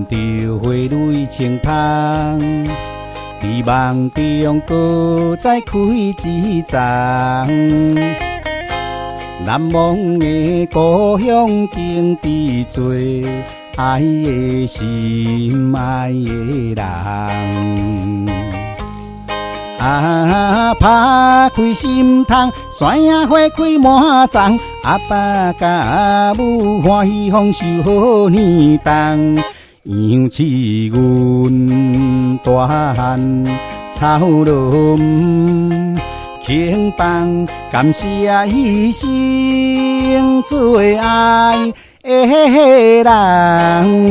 着花蕊清芳，在梦中搁再开一丛。难忘的故乡，经伫做爱的心，爱的人。打开心窗，山野花开满丛。阿爸甲阿母欢喜丰收好年冬，养起阮大汉草轮轻放，感谢一生做爱的人。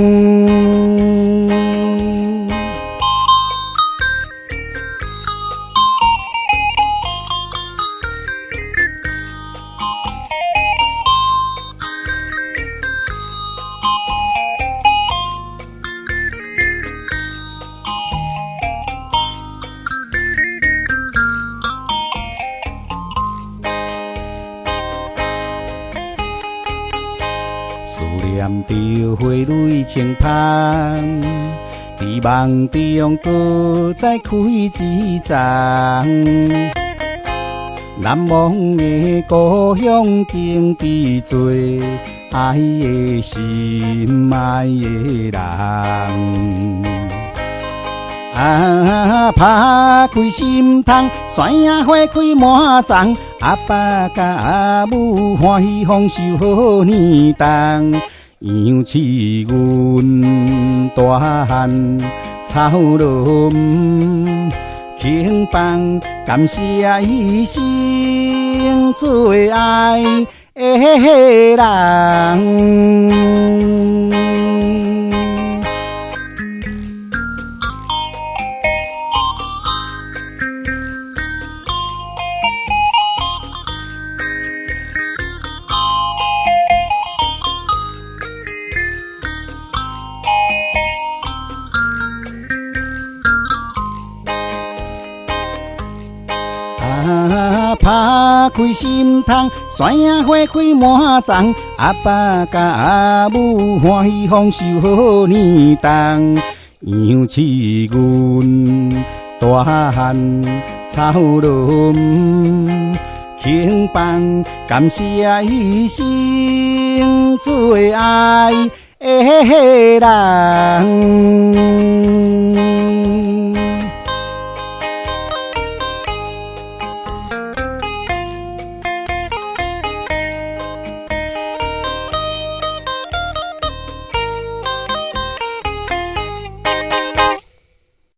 念着花蕊清芳，在梦中搁再开一丛。难忘的故乡，经伫做爱的心，爱的人。打开心窗，山野花开满丛。阿爸甲阿母欢喜丰收好年冬，养起阮大汉草轮轻放，感谢一生做爱的人。打开心窗，山野花开满丛。阿爸甲阿母欢喜丰收好年冬，养起阮大汉草轮轻放，感谢一生做爱的人。